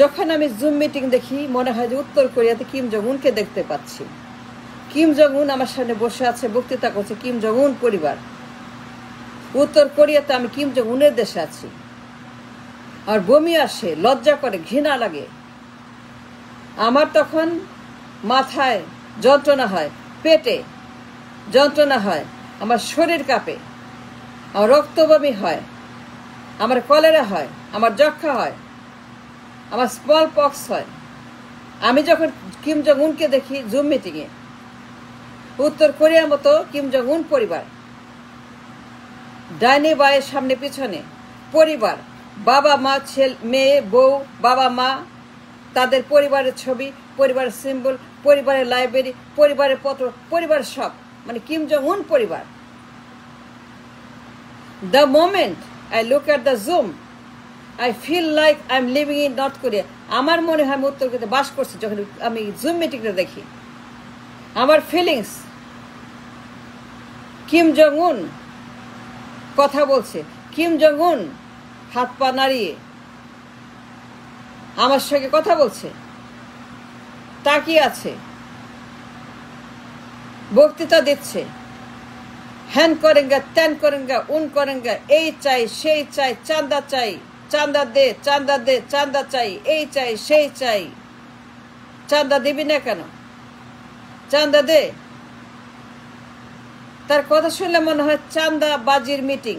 যখন আমি zoom meeting দেখি মনে হয় যে উত্তর কোরিয়াতে কিম জং উনকে দেখতে পাচ্ছি। কিম জং উন আমার সামনে বসে আছে, বক্তৃতা করছে কিম জং উন পরিবার। উত্তর কোরিয়াতে আমি কিম জং উনের দেশে আছি। আর বমি আসে, লজ্জা করে, ঘৃণা লাগে। আমার তখন মাথায় যন্ত্রণা হয়, পেটে যন্ত্রণা হয়, আমার শরীর কাঁপে, আমার রক্ত বমি হয়, আমার কলেরা হয়, আমার যক্ষা হয়, আমার স্মল পক্স হয়। আমি যখন কিম জং উনকে দেখি জুম মিটিংয়ে, উত্তর কোরিয়ার মতো কিম জং উন পরিবার, ডাইনে বায়ের সামনে পিছনে পরিবার, বাবা মা, ছেলে মেয়ে বউ, বাবা মা, তাদের পরিবারের ছবি, পরিবারের সিম্বল, পরিবারের লাইব্রেরি, পরিবারের পত্র, পরিবার সব, মানে কিম জং উন পরিবার। The moment I look at the Zoom, I feel like I'm living in North Korea. আমার মনে হয় আমি উত্তর কোরিয়াতে বাস করছি যখন আমি জুম মিটিংটা দেখি। আমার ফিলিংস, কিম জং উন কথা বলছে, কিম জং উন হাত পা নাড়িয়ে আমার সঙ্গে কথা বলছে, তাকিয়ে আছে, বক্তৃতা দিচ্ছে, হ্যান করেঙ্গা, ত্যান করেঙ্গা, উন করেঙ্গা, এই চাই সেই চাই, চাঁদা চাই, চাঁদা দে, চাঁদা দে, চাঁদা চাই, এই চাই সেই চাই। চাঁদা দিবি না কেন? চাঁদা দে। তার কথা শুনলে মনে হয় চাঁদা বাজির মিটিং।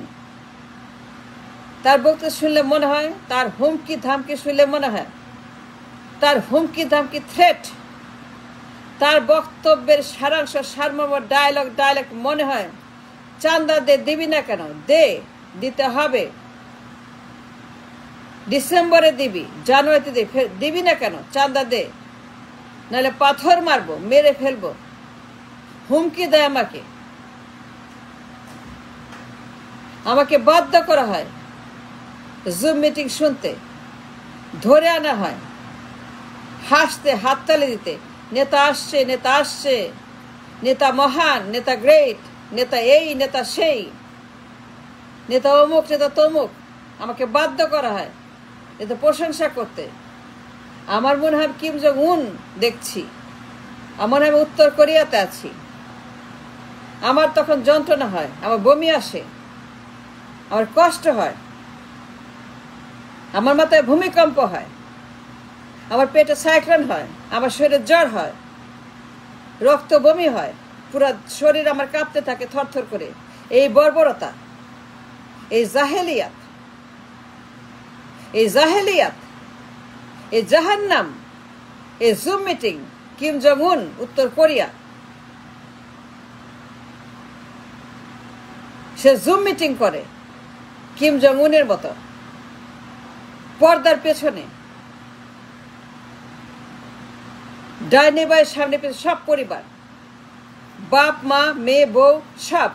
তার বক্তৃতা শুনলে মনে হয়, তার হুমকি ধামকি শুনলে মনে হয়, তার হুমকি ধামকি থ্রেট, তার বক্তব্যের সারাংশ সারমর্ম ডায়লগ মনে হয় চাঁদা দে, দিবি না কেন? দে, দিতে হবে। ডিসেম্বরে দিবি, জানুয়ারিতে দিবি না কেন? চাঁদা দে, নাহলে পাথর মারবো, মেরে ফেলবো। হুমকি দেয় আমাকে বাধ্য করা হয় জুম মিটিং শুনতে, ধরে আনা হয়, হাসতে, হাততালি দিতে, নেতা আসছে, নেতা আসছে, নেতা মহান, নেতা গ্রেট, নেতা এই, নেতা সেই, নেতা অমুক, নেতা তমুক। আমাকে বাধ্য করা হয় এতে প্রশংসা করতে। আমার মনে হয় কিম জং উন দেখছি, আমার মনে হয় উত্তর কোরিয়াতে আছি। আমার তখন যন্ত্রণা হয়, আমার বমি আসে, আমার কষ্ট হয়, আমার মাথায় ভূমিকম্প হয়, আমার পেটে সাইক্লোন হয়, আমার শরীরে জ্বর হয়, রক্ত বমি হয়, পুরা শরীর আমার কাঁপতে থাকে থরথর করে। এই বর্বরতা, এই জাহেলিয়াত, এই জাহান্নাম, এই জুম মিটিং, কিম জং উন উত্তর কোরিয়া, সে জুম মিটিং করে কিম জং উনের মতো পর্দার পেছনে, ডাইনে বায়ের সামনে পেছনে সব পরিবার, বাপ মা মেয়ে বউ সব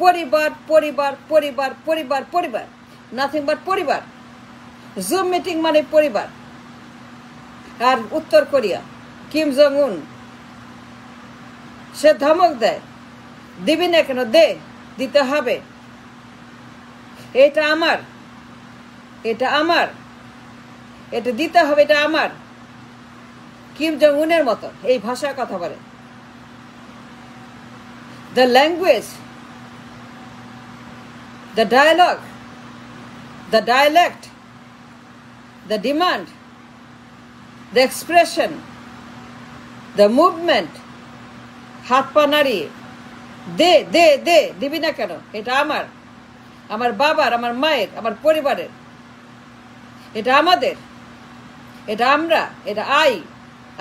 পরিবার, পরিবার, পরিবার, পরিবার, পরিবার, নাথিং বাট পরিবার। জুম মিটিং মানে পরিবার। আর উত্তর কোরিয়া, কিম জং উন, সে ধমক দেয়, দিবি না কেন? দে, দিতে হবে। এটা আমার, এটা আমার, এটা দিতে হবে, এটা আমার। কিম জং উনের মতো এই ভাষায় কথা বলে। The language, the dialogue, the dialect, the demand, the expression, the movement, হাত পা নাড়িয়ে দে, দে, দে, দিবি না কেন? এটা আমার, আমার বাবার, আমার মায়ের, আমার পরিবারের, এটা আমাদের, এটা আমরা, এটা আই,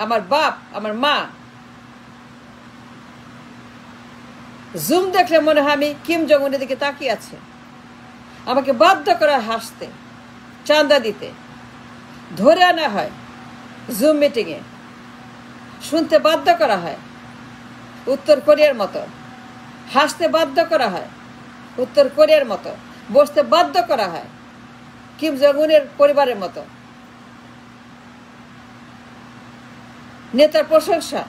আমার বাপ, আমার মা। জুম দেখলে মনে হয় আমি কিম জং উনের দিকে তাকিয়ে আছে। আমাকে বাধ্য করা হাসতে, চাঁদা দিতে, ধরে আনা হয় জুম মিটিংয়ে, শুনতে বাধ্য করা হয় উত্তর কোরিয়ার মতো, হাসতে বাধ্য করা হয় উত্তর কোরিয়ার মতো, বসতে বাধ্য করা হয় কিম জং উনের পরিবারের মতো। নেতার প্রশংসা,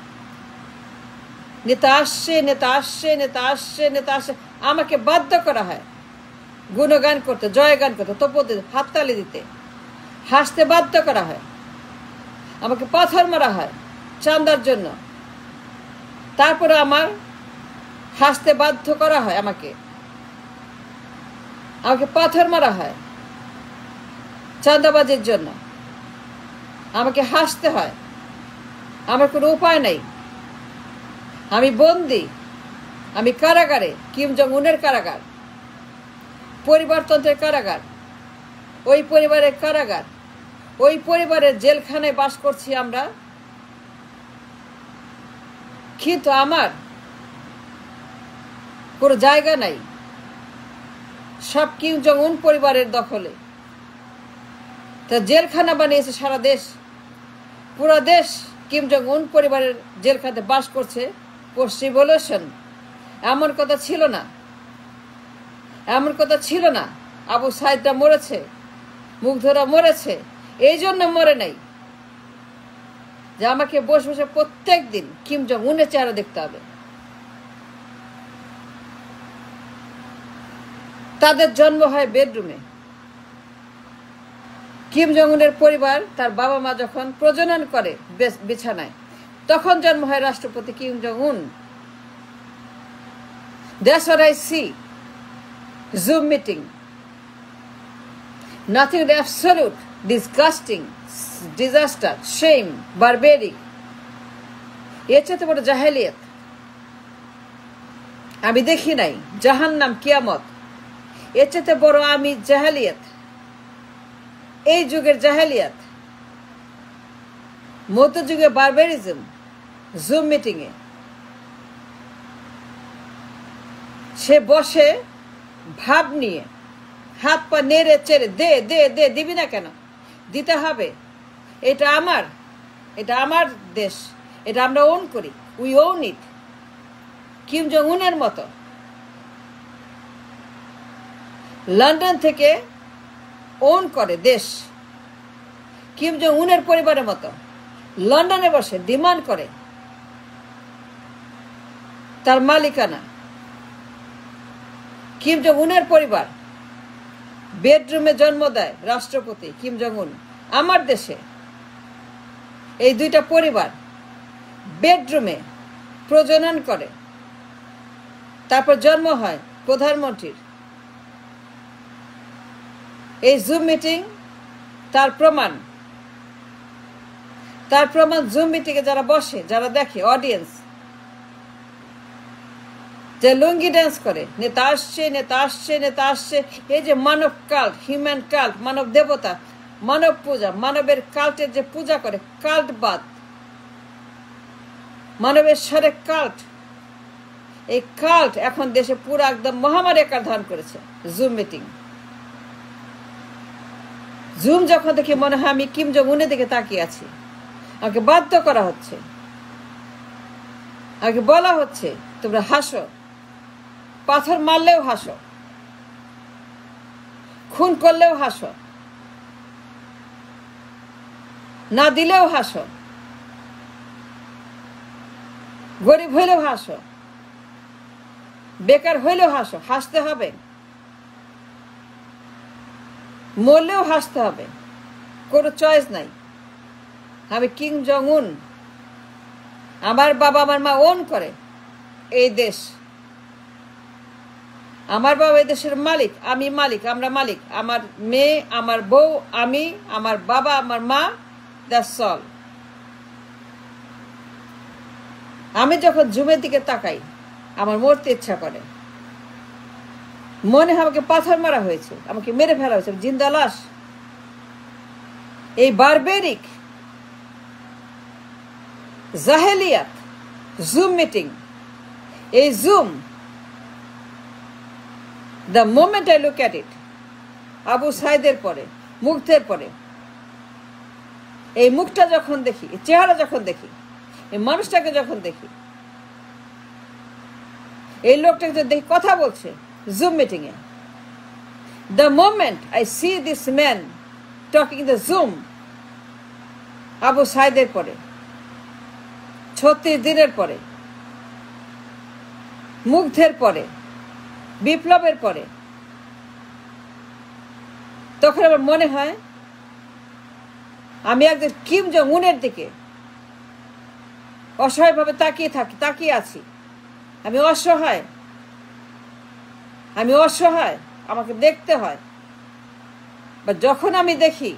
নেতা আসছে, নেতা আসছে, নেতা আসছে, নেতা আসছে, আমাকে বাধ্য করা হয় গুণগান করতে, জয়গান করতে, তপতে, হাততালি দিতে, হাসতে বাধ্য করা হয়। আমাকে পাথর মারা হয় চাঁদার জন্য, তারপরে আমার হাসতে বাধ্য করা হয়, আমাকে পাথর মারা হয় চাঁদাবাজির জন্য, আমাকে হাসতে হয়, আমার কোনো উপায় নেই, আমি বন্দী, আমি কারাগারে, কিম জং উনের কারাগার, পরিবারতন্ত্রের কারাগার, ওই পরিবারের কারাগার, ওই পরিবারের জেলখানায় বাস করছি আমরা। কিন্তু আমার কোনো জায়গা নাই, সব কিম জং উন পরিবারের দখলে। তা জেলখানা বানিয়েছে সারা দেশ, পুরো দেশ কিম জং উন পরিবারের জেলখানাতে বাস করছে। পোস্ট রিভলিউশন, এমন কথা ছিল না, এমন কথা ছিল না। আবু সাইদরা মরেছে, মুগ্ধরা মরেছে, এই জন্য মরে নাই যে আমাকে বসে বসে প্রত্যেক দিন কিম জং উনের চেহারা দেখতে হবে। তাদের জন্ম হয় বেডরুমে। কিম জং উনের পরিবার, তার বাবা মা যখন প্রজনন করে বিছানায়, তখন জন্ম হয় রাষ্ট্রপতি কিম জং উন। That's what I see. Zoom meeting. Nothing absolute, disgusting, disaster, shame, barbaric. এর চেয়ে বড় জাহেলিয়ত আমি দেখি নাই। জাহান্নাম, কিয়ামত, এর চেয়ে বড় আমি জাহেলিয়ত, এই যুগের জাহেলিয়ত, মধ্যযুগে বারবারিজম। জুম মিটিং এ সে বসে ভাব নিয়ে, হাত পা নেড়ে চেড়ে, দে দে দে, দিবি না কেন, দিতে হবে, এটা আমার, এটা আমার দেশ, এটা আমরা ওন করি, we own it. Kim Jong উনের মতো লন্ডন থেকে ওন করে দেশ, কিম জং উনের পরিবারের মতো লন্ডনে বসে ডিমান্ড করে তার মালিকানা। কিম জং উনের পরিবার বেডরুমে জন্ম দেয় রাষ্ট্রপতি কিম জং উন। আমার দেশে এই দুইটা পরিবার বেডরুমে প্রজনন করে, তারপর জন্ম হয় প্রধানমন্ত্রীর। এই জুম মিটিং তার প্রমাণ, তার প্রমাণ। জুম মিটিংয়ে যারা বসে, যারা দেখে, অডিয়েন্স, যে লুঙ্গি ডান্স করে, নেতা আসছে, নেতা আসছে, নেতা আসছে, এই যে মানব কাল্ট, হিউম্যান কাল্ট, মানব দেবতা, মানব পূজা, মানবের কাল্টের যে পূজা করে, কাল্টবাদ, মানবের স্বরে কাল্ট, এই কাল্ট এখন দেশে পুরো একদম মহামারী আকার ধারণ করেছে। জুম মিটিং, জুম যখন দেখি মনে হয় আমি কিম জং উনের দিকে তাকিয়ে আছি। আমাকে বাধ্য করা হচ্ছে, আমাকে বলা হচ্ছে তোমরা হাসো, পাথর মারলেও হাসো, খুন করলেও হাসো, না দিলেও হাসো, গরিব হইলেও হাসো, বেকার হইলেও হাসো, হাসতে হবে, মরলেও হাসতে হবে, কোনো চয়েস নাই। আমি কিম জং উন, আমার বাবা আমার মা ওন করে এই দেশ, আমার বাবা এই দেশের মালিক, আমি মালিক, আমরা মালিক, আমার মেয়ে, আমার বউ, আমি, আমার বাবা, আমার মা, দ্যাটস অল। আমি যখন জুমের দিকে তাকাই আমার মরতে ইচ্ছা করে, মনে হয় আমাকে পাথর মারা হয়েছে, আমাকে মেরে ফেলা হয়েছে, জিন্দা লাশ। এই বারবেরিক জাহেলিয়াত জুম মিটিং, এই zoom, the moment I look at it, Abu সাইদের পরে, মুগ্ধের পরে, এই মুখটা যখন দেখি, চেহারা যখন দেখি, এই মানুষটাকে যখন দেখি, এই লোকটাকে যখন দেখি কথা বলছে zoom meeting A, the moment I see this man talking in the Zoom, Abu সাইদের পরে, 36 দিনের পরে, মুগ্ধের পরে, বিপ্লবের পরে, তখন আমার মনে হয় আমি একজন কিম জং উনের দিকে অসহায়ভাবে তাকিয়ে আছি। আমি অসহায়, আমাকে দেখতে হয়। বা যখন আমি দেখি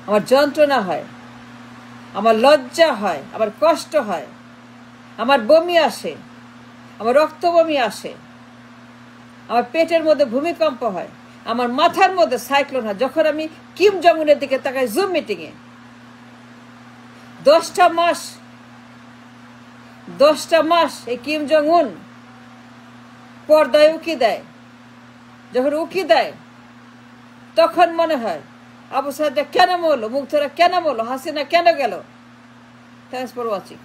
আমার যন্ত্রণা হয়, আমার লজ্জা হয়, আমার কষ্ট হয়, আমার বমি আসে, আমার রক্ত বমি আসে, আমার পেটের মধ্যে ভূমিকম্প হয়, আমার মাথার মধ্যে সাইক্লোন হয় যখন আমি কিম জং উনের দিকে তাকাই জুম মিটিংয়ে। 10টা মাস এই কিম জং উন পর্দায় উকি দেয়। যখন উকি দেয় তখন মনে হয় আবু সাইদটা কেন মরলো, মুগ্ধরা কেন মরলো, হাসিনা কেন গেল। Thanks for watching.